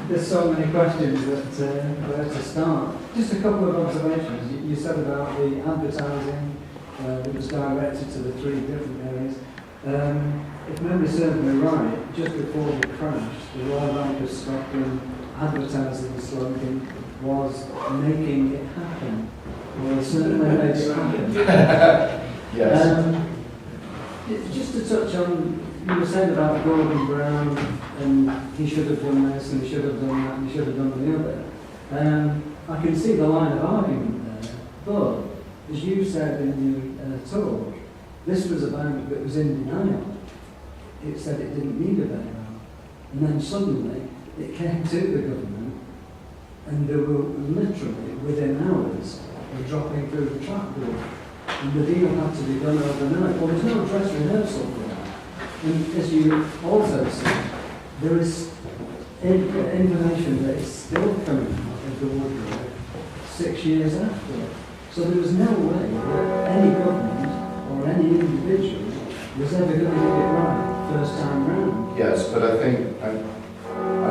There's so many questions where to start. Just a couple of observations. You said about the advertising that was directed to the three different areas. If memory serves me right, just before the crash, the Royal Bank of Scotland advertising slogan was "making it happen." Well, certainly made it happen. Yes. Just to touch on, you were saying about Gordon Brown, and he should have done this, and he should have done that, and he should have done the other. I can see the line of argument there, but as you said in your talk, this was a bank that was in denial. It said it didn't need a bailout, and then suddenly it came to the government, and they were literally within hours of dropping through the trapdoor, and the deal had to be done overnight. Well, there's no dress rehearsal for that. And as you also said, there is information that is still coming out of the woodwork 6 years after. So there was no way that any government or any individual was ever going to get it right first time round. Yes, but I think I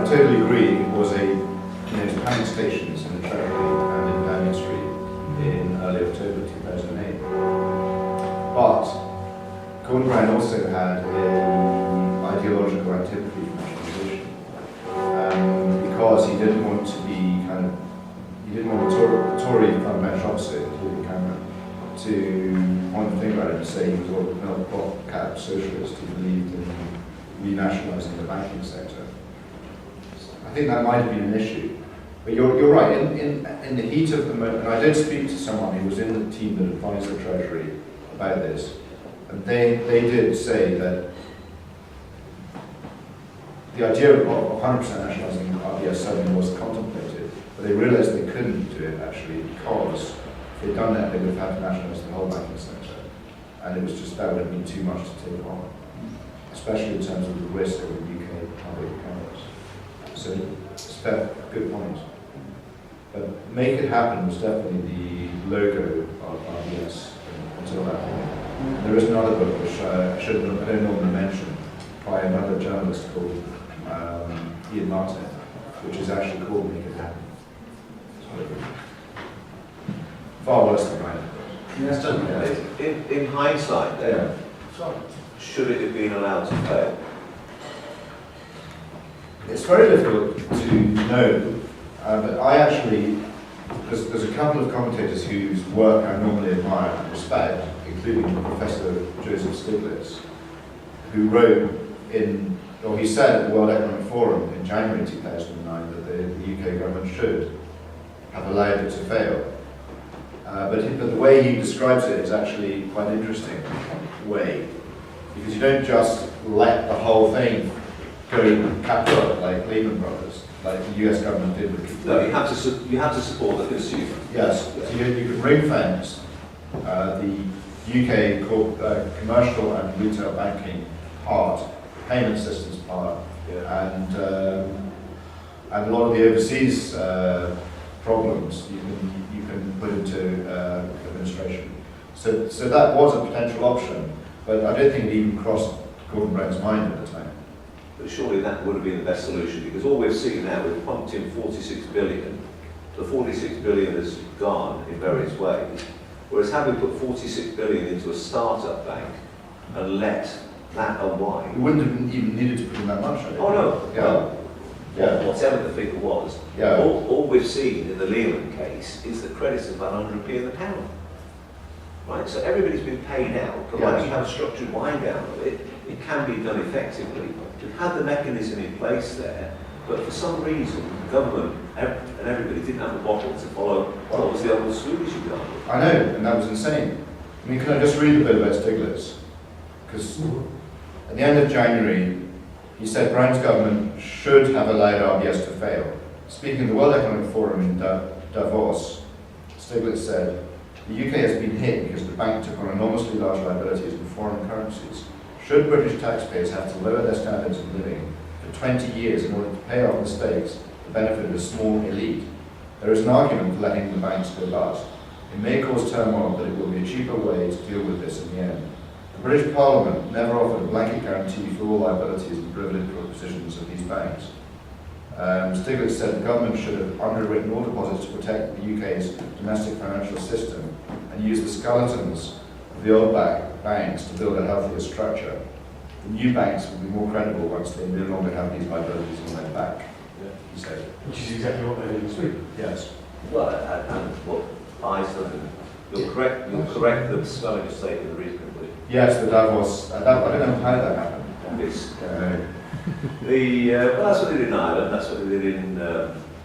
totally agree. It was panic stations in the Treasury and in Downing Street in early October 2008. But Gordon Brown also had an ideological antipathy for nationalisation because he didn't want to be he didn't want the Tory fundamental opposite, including Cameron, to point the finger at him and say he was a milk cap socialist who believed in renationalising the banking sector. I think that might have been an issue. But you're right, in the heat of the moment, and I did speak to someone who was in the team that advised the Treasury about this, and they did say that the idea of 100% nationalising RBS suddenly was contemplated, but they realised they couldn't do it actually because if they'd done that they would have had to nationalise the whole banking sector, and it was just that would have been too much to take on, especially in terms of the risk of the UK public accounts. So it's a good point. But Make It Happen was definitely the logo of RBS until that point. There is another book which I don't normally mention by another journalist called Ian Martin, which is actually called Make It Happen. Far worse than mine. Yes. In hindsight, then, should it have been allowed to fail? It's very difficult to know, but I actually, there's a couple of commentators whose work I normally admire and respect, including Professor Joseph Stiglitz, who wrote he said at the World Economic Forum in January 2009 that the UK government should have allowed it to fail. But the way he describes it is actually quite an interesting way, because you don't just let the whole thing go kaput like Lehman Brothers, like the US government did with. No, you have to support the consumer. Yes, so you can ring fence the UK commercial and retail banking part, payment systems part, and a lot of the overseas problems you can put into administration. So that was a potential option, but I don't think it even crossed Gordon Brown's mind at the time. But surely that would have been the best solution, because all we've seen now, we've pumped in 46 billion. The 46 billion has gone in various ways. Whereas having put 46 billion into a startup bank and let that unwind. We wouldn't have even needed to put in that much. Oh no. Yeah. Whatever the figure was. Yeah. All we've seen in the Lehman case is that credits of about 100p in the pound. Right? So everybody's been paid out, provided you have a structured wind down of it. It can be done effectively. We've had the mechanism in place there, but for some reason, the government and everybody didn't have the bottle to follow what was the old Swedish example. I know, and that was insane. I mean, can I just read a bit about Stiglitz? Because at the end of January, he said Brown's government should have allowed RBS to fail. Speaking at the World Economic Forum in Davos, Stiglitz said, the UK has been hit because the bank took on enormously large liabilities in foreign currencies. Should British taxpayers have to lower their standards of living for 20 years in order to pay off mistakes the benefit of a small elite? There is an argument for letting the banks go bust. It may cause turmoil, but it will be a cheaper way to deal with this in the end. The British Parliament never offered a blanket guarantee for all liabilities and privileged positions of these banks. Stiglitz said the government should have underwritten all deposits to protect the UK's domestic financial system and use the skeletons of the old banks to build a healthier structure. The new banks will be more credible once they no longer have these liabilities on their back, he said. Which is exactly what they did in Sweden. Yes. Well, and what Iceland, you'll correct the spelling mistake in the reasonably. Yes, the Davos, I don't know how that happened. It's, well, that's what they did in Ireland, that's what they did in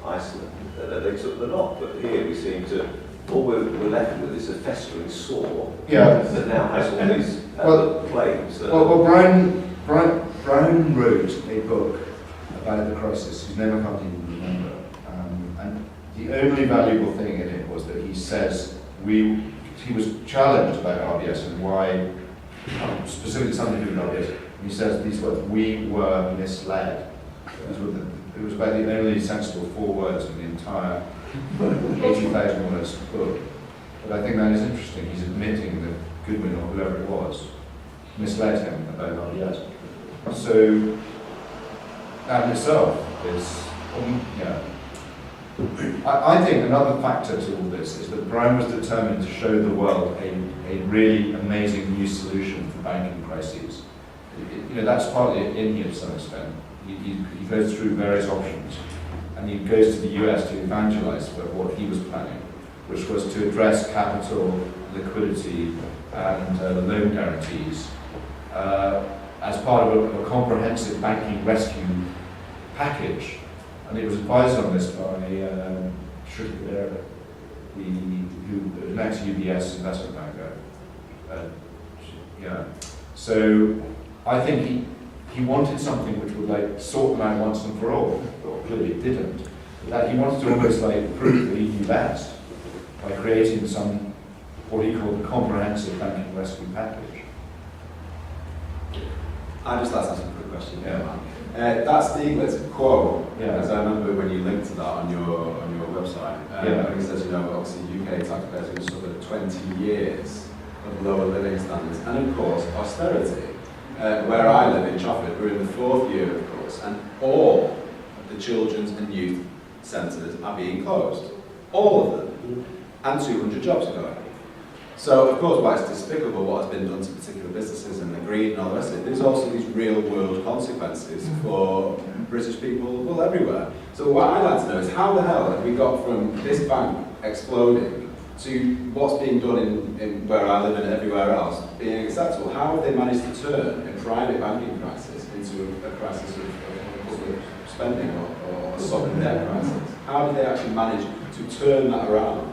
Iceland. They took the knock, but here we seem to, all we're left with is a festering sore that now has all these claims. Well, Brown wrote a book about the crisis, whose name I can't even remember. And the only valuable thing in it was that he says he was challenged about RBS and why, specifically something to do with RBS. And he says these words, we were misled. It was about the only sensible 4 words in the entire 80,000 words book. But I think that is interesting. He's admitting that Goodwin, or whoever it was, misled him about RBS. So that in itself is, I think another factor to all this is that Brown was determined to show the world a really amazing new solution for banking crises. That's partly in here to some extent. He goes through various options, and he goes to the US to evangelize what he was planning, which was to address capital, liquidity, and loan guarantees as part of a comprehensive banking rescue package. And it was advised on this by Shruti, who was next UBS investment banker. So I think he wanted something which would sort them out once and for all. But clearly it didn't. That he wanted to almost prove that he knew best by creating some what he called a comprehensive banking rescue package. I'd just like to ask a quick question. Yeah. That Stiglitz quote, Yeah. as I remember when you linked to that on your website, Yeah. he says, obviously UK taxpayers are going to suffer 20 years of lower living standards and of course austerity. Where I live in Trafford, we're in the 4th year of course, and all of the children's and youth centres are being closed. All of them. And 200 jobs are going. So, of course, while it's despicable what has been done to particular businesses and the greed and all the rest of it, there's also these real-world consequences for British people, well, everywhere. So what I'd like to know is how the hell have we got from this bank exploding to what's being done in where I live and everywhere else being acceptable? How have they managed to turn a private banking crisis into a crisis of public spending or a sovereign debt crisis? How did they actually manage to turn that around?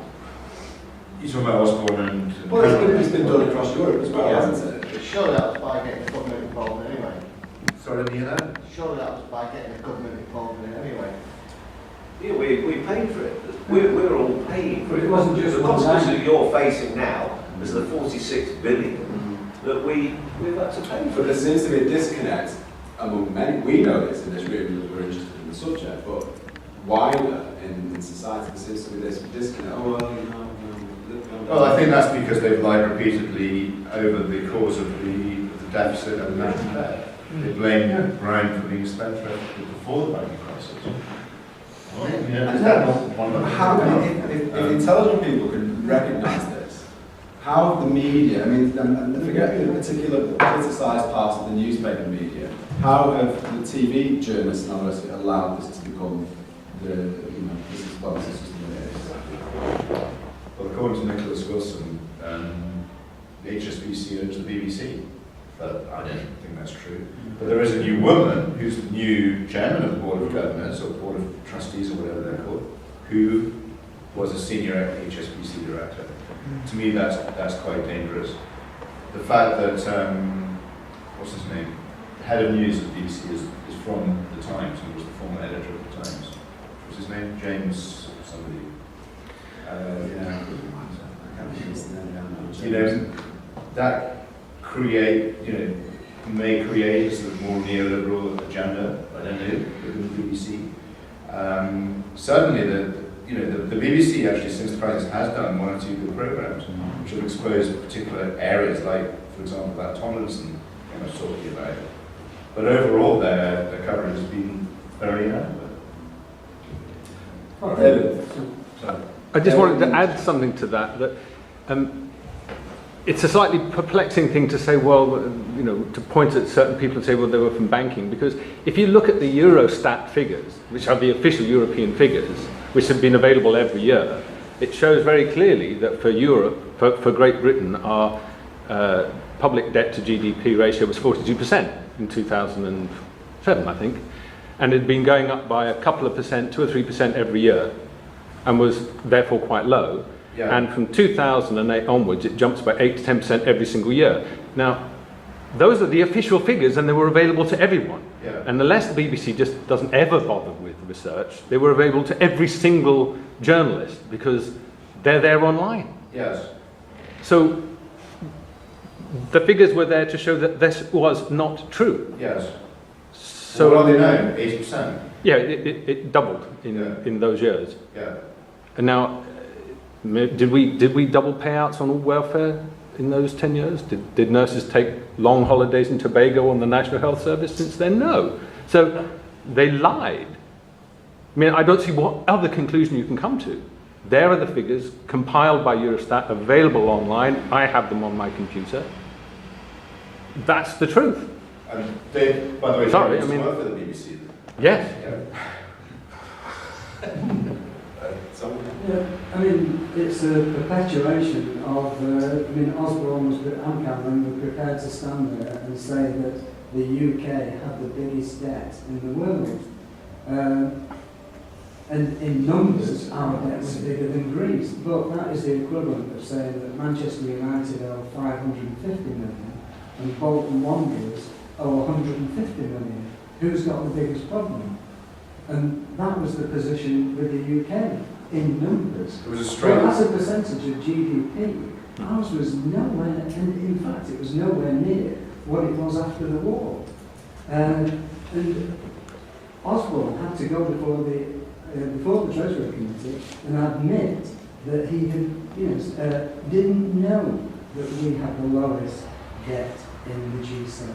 You're talking about Osborne and... Well, it's been done across Europe as well, hasn't it? Surely that was by getting the government involved anyway. Sorry, didn't you hear that? Surely that was by getting the government involved in it anyway. Yeah, we paid for it. We're all paying for it. It wasn't just the one consequence bank. that you're facing now is the 46 billion that we've had to pay But for. there seems to be a disconnect among many. We know this in this room because we're interested in the subject, but wider in society there seems to be this disconnect. Oh, well, Well, I think that's because they've lied repeatedly over the cause of the deficit and the national debt. They blame Brown for being spendthrift before the banking crisis. If intelligent people can recognise this, how have the media, and forget the particular politicised parts of the newspaper media, how have the TV journalists and others allowed this to become this is the way it is? Well, according to Nicholas Wilson, the HSBC owns the BBC, but I don't think that's true. But there is a new woman who's the new chairman of the Board of Governors, or Board of Trustees, or whatever they're called, who was a senior HSBC director. To me, that's quite dangerous. The fact that, what's his name? The head of news of the BBC is from the Times, and was the former editor of the Times. What's his name? James somebody. That may create a sort of more neoliberal agenda. I don't know, within the BBC. Certainly, the BBC actually, since the crisis, has done 1 or 2 good programs, which have exposed particular areas, like, for example, that Tomlinson I was talking about. But overall, their coverage has been very inadequate. Well, David. so- I just wanted to add something to that, it's a slightly perplexing thing to say, well, you know, to point at certain people and say, well, they were from banking, because if you look at the Eurostat figures, which are the official European figures, which have been available every year, it shows very clearly that for Europe, for Great Britain, our public debt to GDP ratio was 42% in 2007, I think, and it had been going up by a couple of percent, 2 or 3% every year, and was therefore quite low. Yeah. And from 2008 onwards, it jumps by 8 to 10% every single year. Now, those are the official figures, and they were available to everyone. Yeah. And unless the BBC just doesn't ever bother with research, they were available to every single journalist because they're there online. Yes. So the figures were there to show that this was not true. Yes. So what are they now? 80%. yeah, it doubled in those years. Yeah. And now, did we double payouts on all welfare in those 10 years? Did nurses take long holidays in Tobago on the National Health Service since then? No. So they lied. I mean, I don't see what other conclusion you can come to. There are the figures compiled by Eurostat, available online. I have them on my computer. That's the truth. And Dave, by the way, Sorry, you used I mean- to work for the BBC. Yes. Yeah. Someone? Yeah, I mean, it's a perpetuation of, I mean, Osborne and Cameron were prepared to stand there and say that the UK had the biggest debt in the world. And in numbers, our debt was bigger than Greece. But that is the equivalent of saying that Manchester United owe 550 million and Bolton Wanderers owe 150 million. Who's got the biggest problem? And that was the position with the UK. In numbers. It was a straight. Well, as a percentage of GDP, ours was nowhere, and in fact it was nowhere near what it was after the war. And Osborne had to go before the Treasury Committee and admit that he had, didn't know that we had the lowest debt in the G7.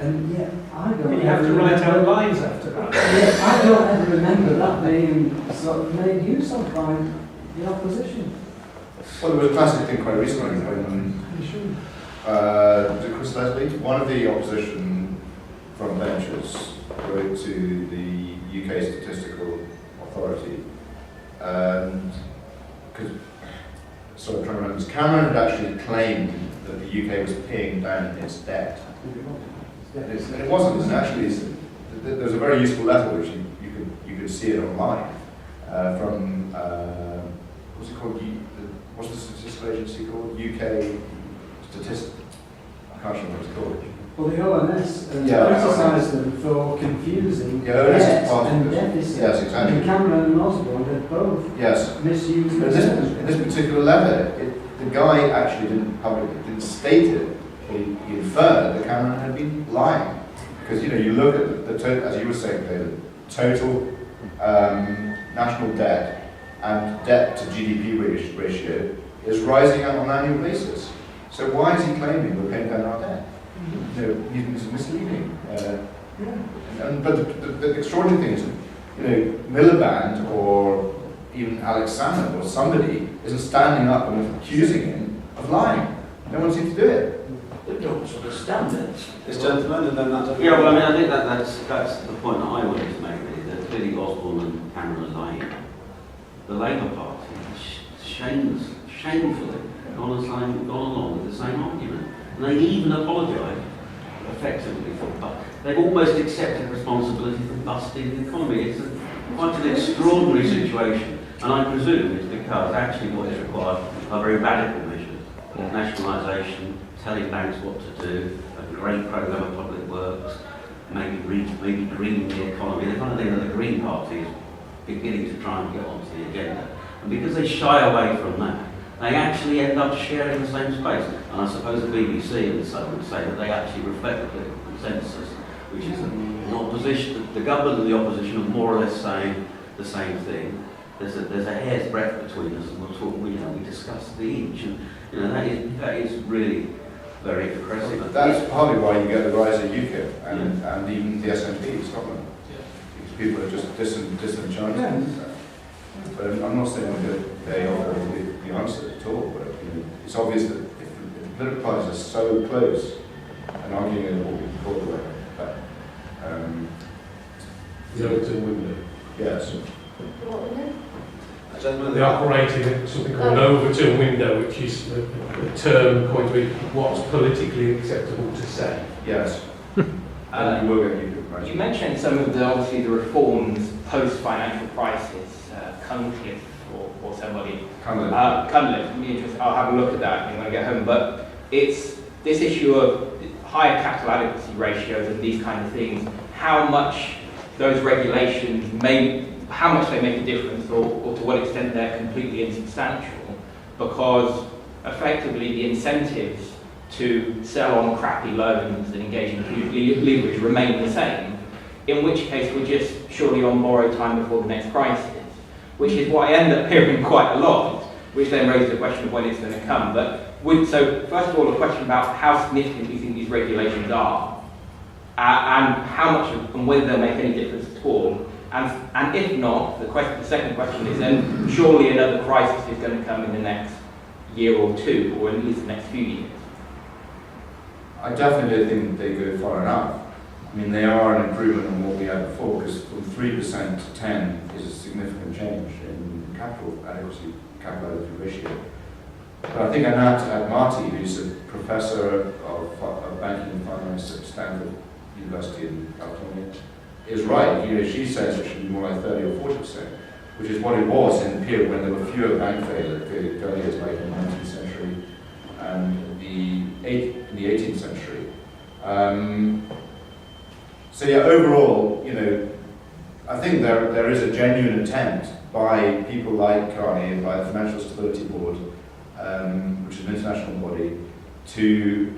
And yet, I don't. You have to write out lines after that. Yeah, I don't ever remember that being sort of made use of by the opposition. Well, there was a classic thing quite recently when was it Chris Leslie, one of the opposition front benchers, wrote to the UK Statistical Authority, and because I'm trying to remember, Cameron had actually claimed that the UK was paying down its debt. And it wasn't, and actually there's a very useful letter which you could see it online from what's it called? What's the statistical agency called? UK Statistics. I can't remember what it's called. Well, the ONS Yeah, criticised them for confusing Yeah, ONS is debt part of and it. deficit. Yes, exactly. And Cameron and Osborne had both Yes. misused But the in this particular letter, the guy actually didn't state it. He inferred that Cameron had been lying. Because, you look at the total, as you were saying, David, total national debt and debt to GDP ratio is rising on an annual basis. So why is he claiming we're paying down our debt? He's misleading. But the extraordinary thing is, Miliband or even Alex Salmond or somebody isn't standing up and accusing him of lying. No one seems to do it. They don't sort of stand it. This gentleman, and then that. Yeah, well, I mean, I think that's the point that I wanted to make, really, that clearly Osborne and Cameron are lying. The Labour Party shamefully gone along with the same argument. And they even apologised, effectively, they've almost accepted responsibility for busting the economy. It's quite an extraordinary situation. And I presume it's because actually what is required are very radical measures. Nationalisation, telling banks what to do, a great programme of public works, maybe greening the economy, the kind of thing that the Green Party is beginning to try and get onto the agenda. And because they shy away from that, they actually end up sharing the same space. And I suppose the BBC and so would say that they actually reflect the political consensus, which is an opposition, the government and the opposition are more or less saying the same thing. There's a hair's breadth between us, and we'll talk. We discuss the inch, and that is really very impressive. That's partly why you get the rise of UKIP and even the SNP in Scotland. Because people are just disenchanted. But I'm not saying that they offer the answer at all, but it's obvious that if the political parties are so close and arguing over what we call the way, but The Overton window. yes. They operated in something called an Overton window, which is a term coined with what's politically acceptable to say. Yes. And you will get you right. You mentioned some of the, obviously, the reforms post-financial crisis, Cunliffe or somebody. Cunliffe. I'll have a look at that when I get home. But it's this issue of higher capital adequacy ratios and these kind of things, how much those regulations how much they make a difference or to what extent they're completely insubstantial, because effectively the incentives to sell on crappy loans and engage in huge leverage remain the same, in which case we're just surely on borrowed time before the next crisis, which is what I end up hearing quite a lot, which then raises the question of when it's going to come. So first of all, a question about how significant you think these regulations are, and how much and whether they'll make any difference at all. And if not, the second question is then surely another crisis is going to come in the next year or two, or at least the next few years. I definitely don't think they go far enough. I mean, they are an improvement on what we had before, because from 3% to 10 is a significant change in capital adequacy ratio. But I think Anat Marty, who's a professor of banking and finance at Stanford University in California, is right. She says it should be more like 30 or 40%, which is what it was in the period when there were fewer bank failures, like in the 19th century and in the 18th century. So yeah, overall, I think there is a genuine attempt by people like Carney and by the Financial Stability Board, which is an international body, to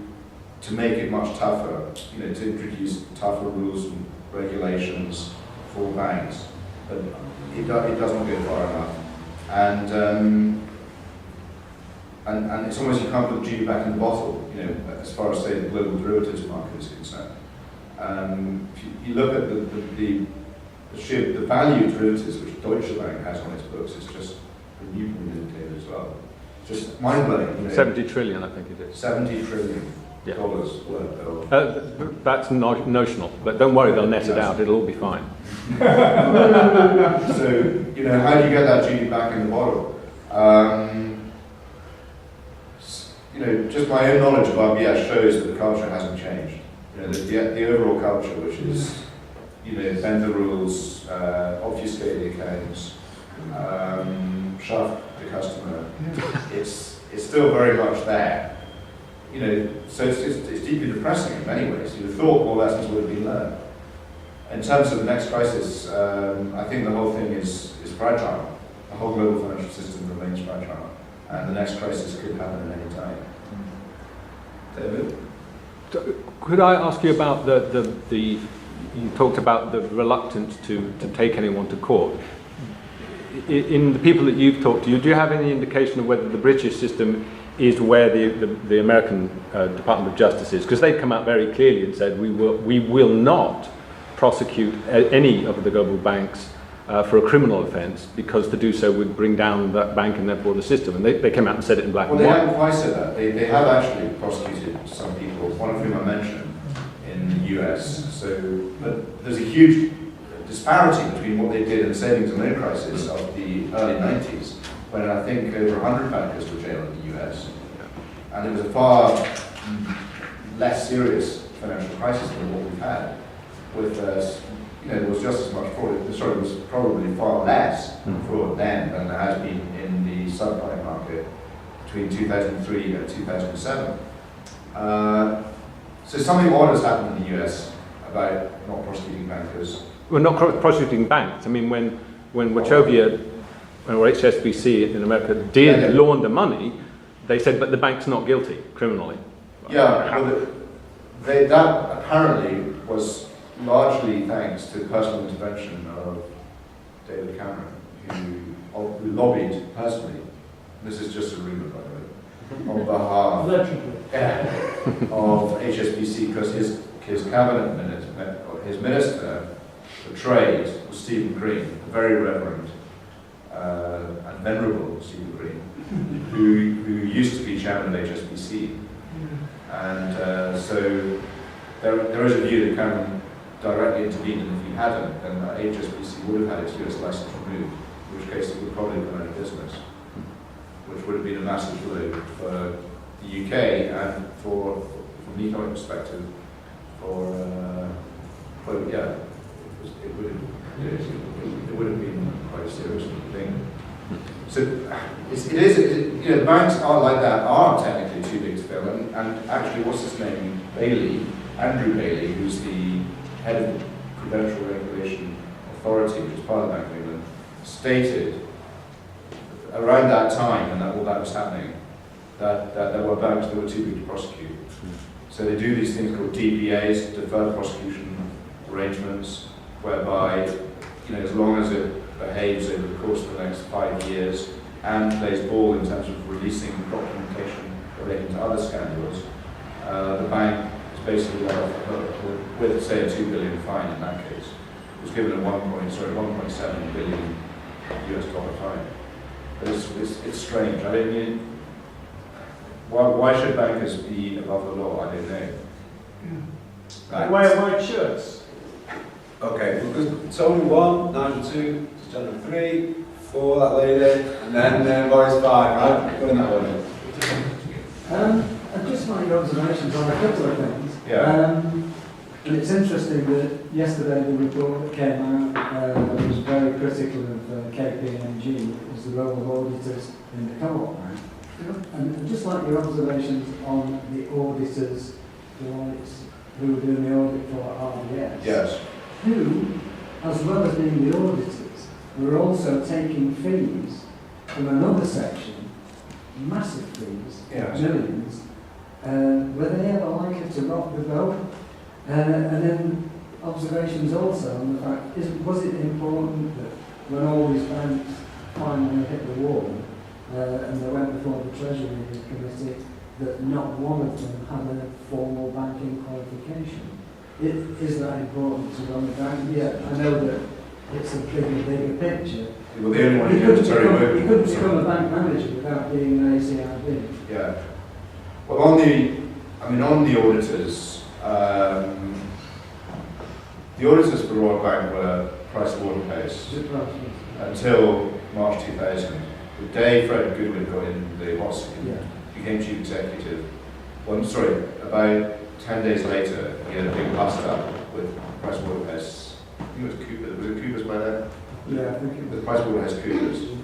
make it much tougher, to introduce tougher rules and regulations for banks. But it doesn't go far enough. And it's almost you can't put the genie back in the bottle, as far as, say, the global derivatives market is concerned. If you look at the value of derivatives which Deutsche Bank has on its books, it's just a new indicator as well. Just mind-blowing. 70 trillion, I think it is. 70 trillion Yeah. dollars worth of... That's notional, but don't worry, they'll net it out, it'll all be fine. So, how do you get that genie back in the bottle? Just my own knowledge of RBS shows that the culture hasn't changed. The overall culture, which is, bend the rules, obfuscate the accounts, shaft the customer, it's still very much there. So it's deeply depressing in many ways. You'd have thought more lessons would have been learned. In terms of the next crisis, I think the whole thing is fragile. The whole global financial system remains fragile, and the next crisis could happen at any time. David? Could I ask you about you talked about the reluctance to take anyone to court. In the people that you've talked to, do you have any indication of whether the British system is where the American Department of Justice is? Because they've come out very clearly and said we will not prosecute any of the global banks for a criminal offence, because to do so would bring down that bank and therefore the system. And they came out and said it in black and white. Well, they haven't quite said that. They have actually prosecuted some people, one of whom I mentioned, in the US. But there's a huge disparity between what they did in the savings and loan crisis of the early 90s, when I think over 100 bankers were jailed in the US. And it was a far less serious financial crisis than what we've had. With there was just as much fraud. Sorry, there was probably far less fraud then than there has been in the subprime market between 2003 and 2007. So something odd has happened in the US about not prosecuting bankers. Well, not prosecuting banks. I mean, when Wachovia or HSBC in America did launder money, they said, but the bank's not guilty criminally. Yeah, well, that apparently was largely thanks to personal intervention of David Cameron, who lobbied personally, this is just a rumour by the way, on behalf of HSBC, because his cabinet minister, his minister for trade was Stephen Green, a very reverend and venerable Stephen Green, who used to be chairman of HSBC. And so there is a view that Cameron directly intervened, and if he hadn't, then HSBC would have had its US license removed, in which case it would probably have gone out of business, which would have been a massive blow for the UK and from an economic perspective, it would have been quite a serious thing. So the banks are like that, are technically too big to fail, and actually, what's his name, Andrew Bailey, who's the head of the Prudential Regulation Authority, which is part of the Bank of England, stated around that time, and that all that was happening, that there were banks that were too big to prosecute. So they do these things called DPAs, deferred prosecution arrangements, whereby, as long as it behaves over the course of the next 5 years and plays ball in terms of releasing documentation relating to other scandals, the bank is basically let off the hook with, say, a $2 billion fine in that case. It was given a 1.7 billion US dollar fine. But it's strange. I mean, why should bankers be above the law? I don't know. Right. Wear white shirts. Okay, it's only one, Nigel 2, General 3, 4, that lady, and then Boris 5, right? Go in that order. I'd just like your observations on a couple of things. Yeah. And it's interesting that yesterday the report that came out was very critical of KPMG as the role of auditors in the co-op. And I'd just like your observations on the auditors, who were doing the audit for RBS. Yes. Who, as well as being the auditors, were also taking fees from another section, massive fees, Yes. millions. Were they ever likely to rock the boat? And then observations also on the fact, was it important that when all these banks finally hit the wall and they went before the Treasury Committee, that not one of them had a formal banking qualification? Is that important to run the bank? Yeah, I know that it's a bigger picture. Well, the only one who knows Terry Wood. You couldn't become a bank manager without being an ACIB. Yeah. Well, on the auditors, the auditors for Royal Bank were Pricewaterhouse until March 2000. The day Fred Goodwin got in the hot seat, became chief executive. About 10 days later, he had a big bust up with Pricewaterhouse. I think it was Cooper. Was it Cooper's by then? Yeah, I think it was. With Pricewaterhouse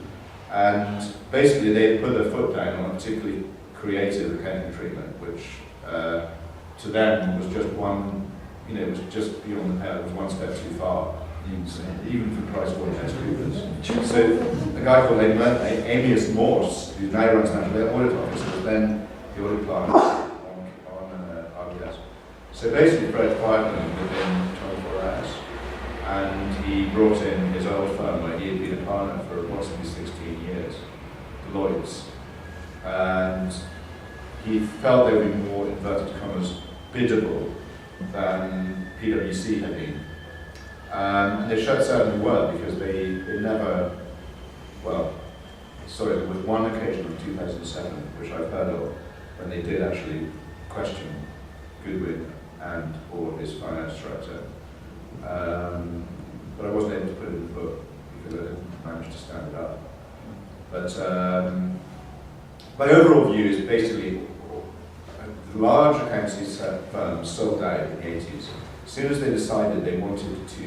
and basically they put their foot down on a particularly creative accounting treatment, which to them was just one, it was just beyond the pale. It was one step too far, even for PricewaterhouseCoopers. So a guy called Amias Morse, who now runs National Audit Office, was then the audit plant on RBS. So basically Fred fired him within 24 hours. And he brought in his old firm where he had been a partner for approximately 16 years, Deloitte's. And he felt they would be more, inverted commas, biddable than PwC had been. And they certainly were, because they never, there was one occasion in 2007, which I've heard of, when they did actually question Goodwin and or his finance director. But I wasn't able to put it in the book because I didn't manage to stand it up. But my overall view is basically the large accountancy firms sold out in the 80s. As soon as they decided they wanted to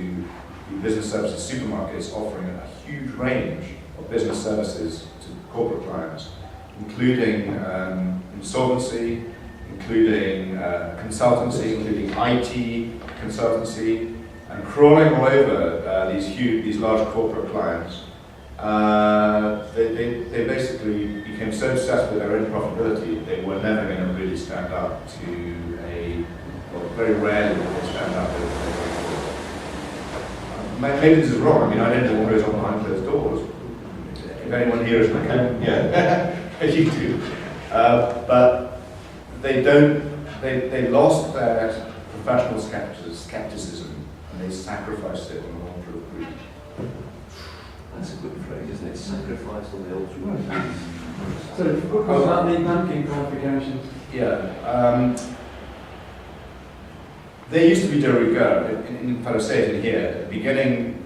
be business services supermarkets offering a huge range of business services to corporate clients, including insolvency, including consultancy, including IT consultancy, and crawling all over these large corporate clients, they basically became so obsessed with their own profitability they were never going to really stand up to very rarely will they stand up. Maybe this is wrong. I don't know what goes on behind closed doors. If anyone here is an accountant, yeah, you do. But they lost their professional skepticism. They sacrificed it on the altar of greed. That's a a good phrase, isn't it? Sacrifice on the altar. So, what about the banking qualifications? Yeah. They used to be de rigueur. In fact, I say it in here. At the beginning,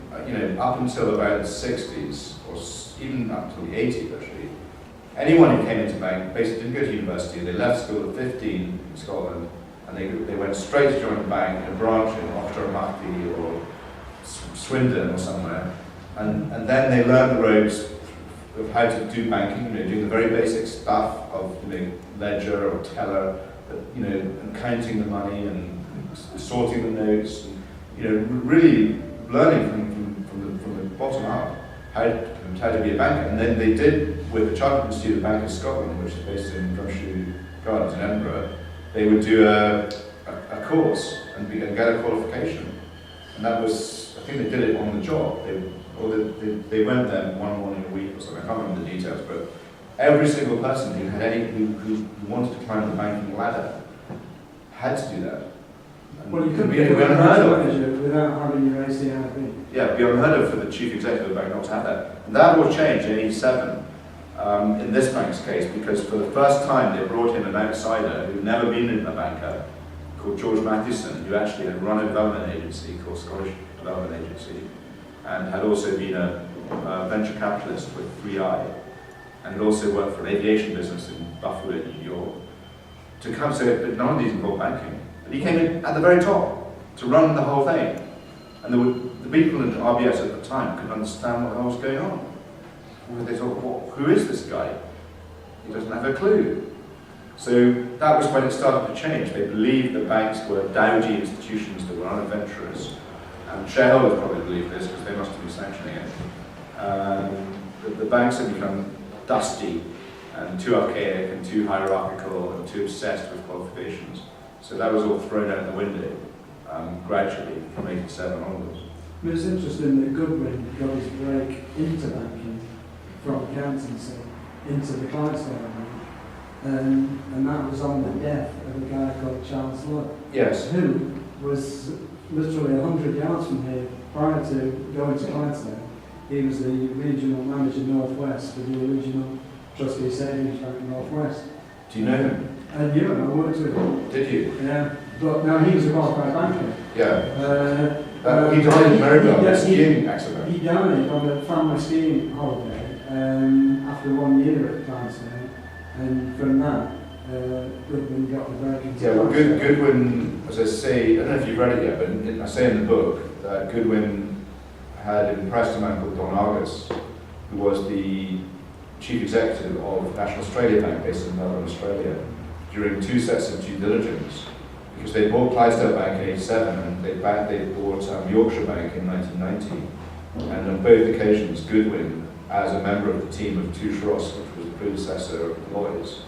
up until about the 60s, or even up to the 80s, actually, anyone who came into bank basically didn't go to university. They left school at 15 in Scotland, and they went straight to join the bank in a branch in Auchtermuchty or Swindon or somewhere, and then they learned the ropes of how to do banking, doing the very basic stuff of ledger or teller, and counting the money and sorting the notes, and really learning from the bottom up how to be a banker. And then they did with the Chartered Institute of Bank of Scotland, which is based in Drumshoe Gardens in Edinburgh. They would do a course and get a qualification, and that was, I think they did it on the job. They went there one morning a week or something. I can't remember the details, but every single person who wanted to climb the banking ladder had to do that. And Well, you couldn't be be a unheard of. manager without having your ACIB. Yeah, it'd be unheard of for the chief executive of the bank not to have that. And that will change in 87 in this bank's case, because for the first time they brought in an outsider who'd never been in a banker, called George Mathewson, who actually had run a development agency called Scottish Development Agency, and had also been a venture capitalist with 3i, and had also worked for an aviation business in Buffalo, New York, to come say that none of these involved banking. But he came in at the very top to run the whole thing. And the people in RBS at the time couldn't understand what the hell was going on. They thought, who is this guy? He doesn't have a clue. So that was when it started to change. They believed that banks were dowdy institutions that were unadventurous. And shareholders probably believed this because they must have been sanctioning it. The banks had become dusty and too archaic and too hierarchical and too obsessed with qualifications. So that was all thrown out the window gradually from 87 onwards. I mean, it's interesting that Goodwin got his break into banking from accountancy into the Clydesdale bank, and that was on the death of a guy called Charles Lloyd, Yes. who was literally 100 yards from here prior to going to Clydesdale. He was the regional manager Northwest for the original Trustee Savings Bank Northwest. Do you know him? And you and I worked with him. Did you? Yeah, but now he was a qualified banker. Yeah. He died in Maribel, a skiing accident. He died on a family skiing holiday after 1 year at Clydesdale, and from that, Goodwin got the break into Yeah, well, Clydesdale. Goodwin, as I say, I don't know if you've read it yet, but I say in the book that Goodwin had impressed a man called Don Argus, who was the chief executive of National Australia Bank based in Melbourne, Australia, during 2 sets of due diligence. Because they bought Clydesdale Bank in 87 and they bought Yorkshire Bank in 1990. And on both occasions, Goodwin, as a member of the team of Touche Ross, which was the predecessor of Lloyds,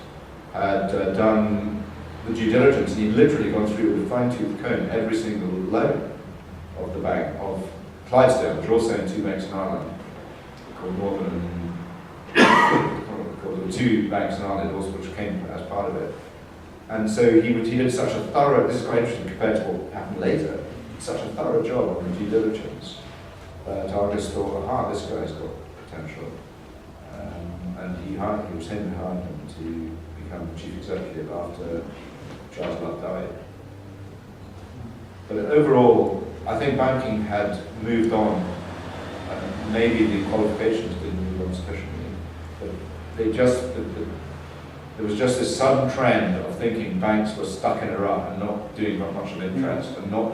had done the due diligence, and he'd literally gone through with a fine-tooth comb every single loan of the bank, of Clydesdale, which are also in 2 banks in Ireland, called Northern and called the 2 banks in Ireland, also, which came as part of it. And so he did such a thorough, this is quite interesting compared to what happened later, such a thorough job on the due diligence that Argus thought, aha, this guy's got potential. And he was him who hired him to become chief executive after Charles Love died. But overall, I think banking had moved on, and maybe the qualifications didn't move on sufficiently, but there was just this sudden trend of thinking banks were stuck in a rut and not doing much of interest and not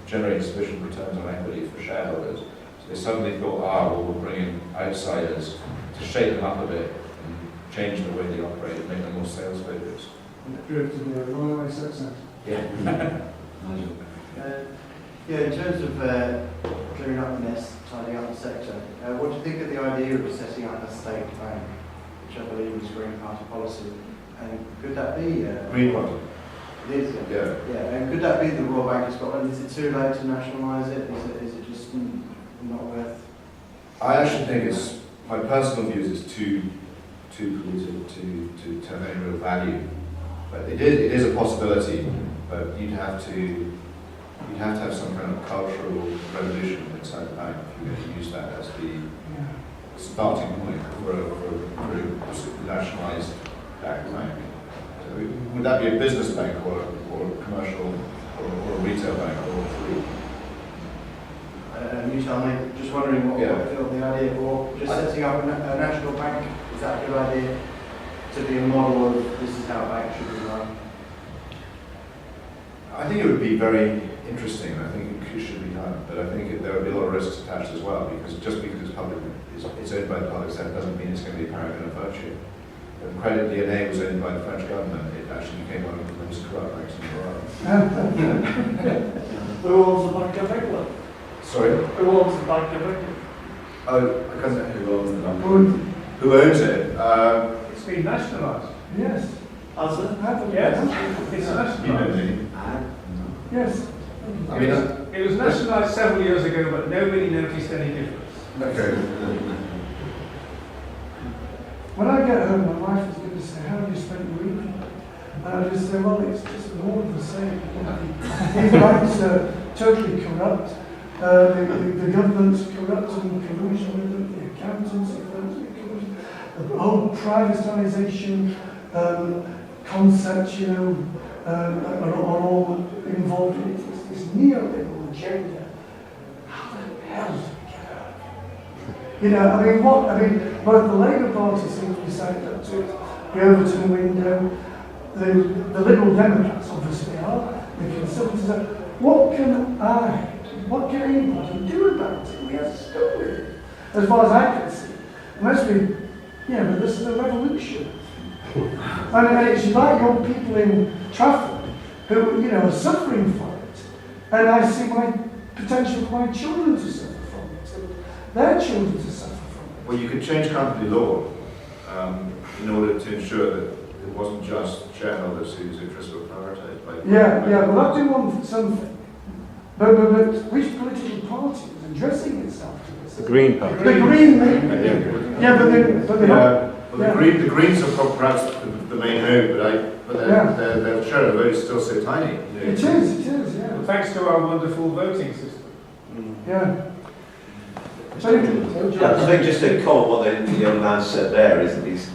generating sufficient returns on equity for shareholders. So they suddenly thought, well, we'll bring in outsiders to shake them up a bit and change the way they operate and make them more sales focused. And it proved to be a runaway success. Yeah. In terms of clearing up the mess, tidying up the sector, what do you think of the idea of setting up a state bank, which I believe is Green Party policy? And could that be... Green Party? It is, yeah. Yeah, and could that be the Royal Bank of Scotland? Is it too late to nationalise it? Is it just not worth... I actually think my personal view is it's too polluted to have any real value. But it is a possibility, but you'd have to have some kind of cultural revolution inside the bank if you're going to use that as starting point for a nationalised bank. So would that be a business bank or a commercial or a retail bank or all three? You tell me, just wondering what Yeah. you feel the idea, or just setting up a national bank, is that a good idea? To be a model of this is how a bank should be run? I think it would be very interesting. I think it should be done, but I think there would be a lot of risks attached as well, because just because it's owned by the public sector doesn't mean it's going to be a paragon of virtue. When Credit DNA was owned by the French government, it actually became one of the most corrupt banks in the world. Who owns the Bank of England? Sorry? Who owns the Bank of England? Oh, I can't say who owns the bank. Who- Who owns it? It's been nationalised. Yes. Has it? Yes. It's You know nationalised. me. Yes. I mean, It was nationalised several years ago, but nobody noticed any difference. okay. When I get home, my wife is going to say, how do you spend your evening? And I just say, well, it's just more of the same. These banks are totally corrupt. The government's corrupt and collusion with them, the accountancy firms are collusion. The whole privatisation concepts, are all involved in it. This neoliberal agenda. How the hell do we get out of it? Both the Labour Party seem to be signed up to it, the Overton window, the Liberal Democrats obviously are, the Conservatives are. What can anybody do about it? We have to stop with it, as far as I can see. Unless but this is a revolution. And it's like young people in Trafford who, are suffering from it. And I see my potential for my children to suffer from it, and their children to suffer from it. Well, you could change company law in order to ensure that it wasn't just shareholders whose interests were prioritised by. Well, that do want something. But which political party is addressing itself to this? The Green Party. The Green, maybe. Yeah, but they're not. Well, the Greens are perhaps the main hope, but their share of the vote is still so tiny. It is, yeah. Thanks to our wonderful voting system. Yeah. I think just to comment what the young man said there is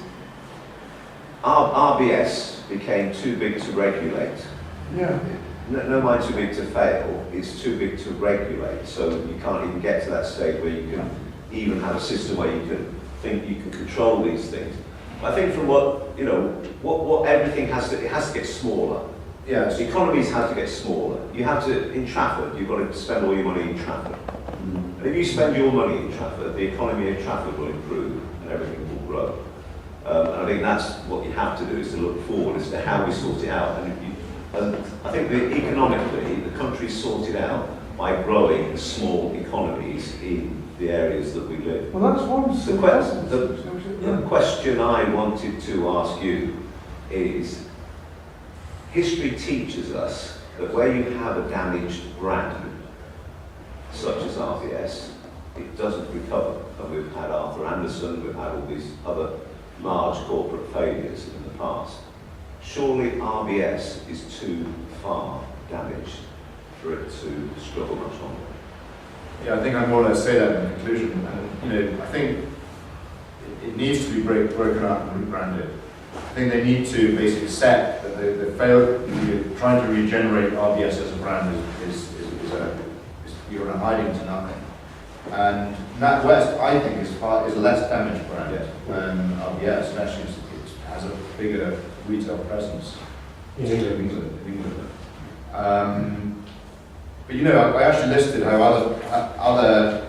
RBS became too big to regulate. Yeah. No mind too big to fail, it's too big to regulate, so you can't even get to that stage where you can even have a system where you can think you can control these things. I think from what everything has to get smaller. Yes. Economies have to get smaller. You have to, in Trafford, you've got to spend all your money in Trafford. And if you spend your money in Trafford, the economy in Trafford will improve and everything will grow. And I think that's what you have to do, is to look forward as to how we sort it out. And I think that economically, the country's sorted out by growing small economies in the areas that we live. Well, that's one. The question I wanted to ask you is, history teaches us that where you have a damaged brand, such as RBS, it doesn't recover. And we've had Arthur Anderson, we've had all these other large corporate failures in the past. Surely RBS is too far damaged for it to struggle much longer. Yeah, I think I more or less say that in conclusion. And I think it needs to be broken up and rebranded. I think they need to basically set that the failed, trying to regenerate RBS as a brand is you're hiding to nothing. And NatWest, I think, is a less damaged brand than RBS, and actually it has a bigger retail presence In England. But I actually listed how other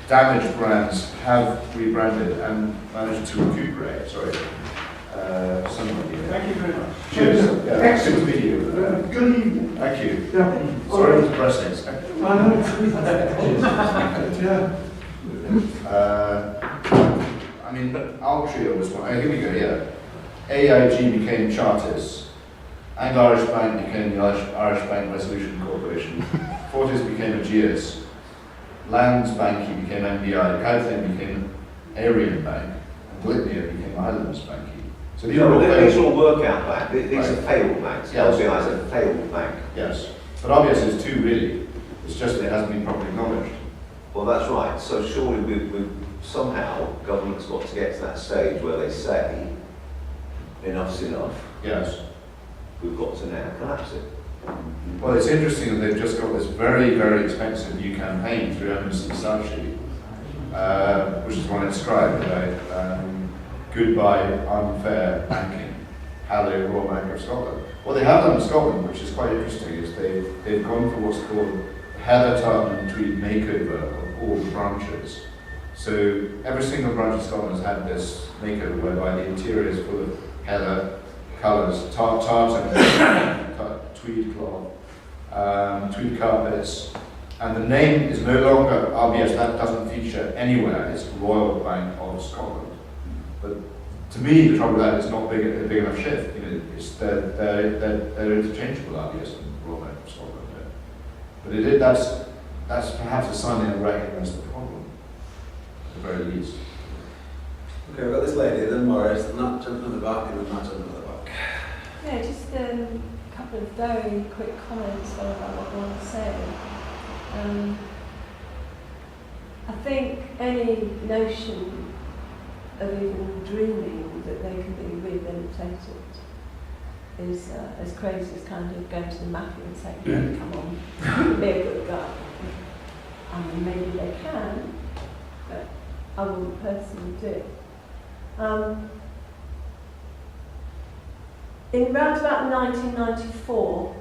damaged brands have rebranded and managed to recuperate. Sorry. Somebody. Thank you very much. Cheers. Yeah, Excellent. good to meet you. Good evening. Thank you. Yeah. Sorry it was depressing. I know. Altria was one. Here we go, yeah. AIG became Charters. Anglo-Irish Bank became the Irish Bank Resolution Corporation. Fortis became Ageas. Lands Banky became MBI. Kaufland became Arian Bank. And Glitnir became Islands Banky. So these all work out banks. These are failed banks. Yes. LBI is a failed bank. Yes. But RBS is two, really. It's just that it hasn't been properly acknowledged. Well, that's right. So surely somehow government's got to get to that stage where they say, enough's enough, Yes. we've got to now collapse it. Well, it's interesting that they've just got this very, very expensive new campaign through Emerson Saatchi, which is one I described today. Goodbye unfair banking, how the Royal Bank of Scotland. What they have done in Scotland, which is quite interesting, is they've gone for what's called the Heather, Tartan and Tweed makeover of all the branches. So every single branch of Scotland has had this makeover whereby the interior is full of heather colours, tartan, tweed cloth, tweed carpets, and the name is no longer RBS. That doesn't feature anywhere. It's Royal Bank of Scotland. But to me, the trouble with that is not a big enough shift. You know, it's they're interchangeable, RBS and Royal Bank of Scotland. Yeah. But that's perhaps a sign they don't recognise the problem, at the very least. Okay, we've got this lady, then Morris, and that gentleman at the back, and then that gentleman at the back. Yeah, just a couple of very quick comments about what Ron was saying. I think any notion of even dreaming that they can be rehabilitated is as crazy as kind of going to the mafia and saying, yeah, come on, you can be a good guy. I mean, maybe they can, but I wouldn't personally do it. In round about 1994,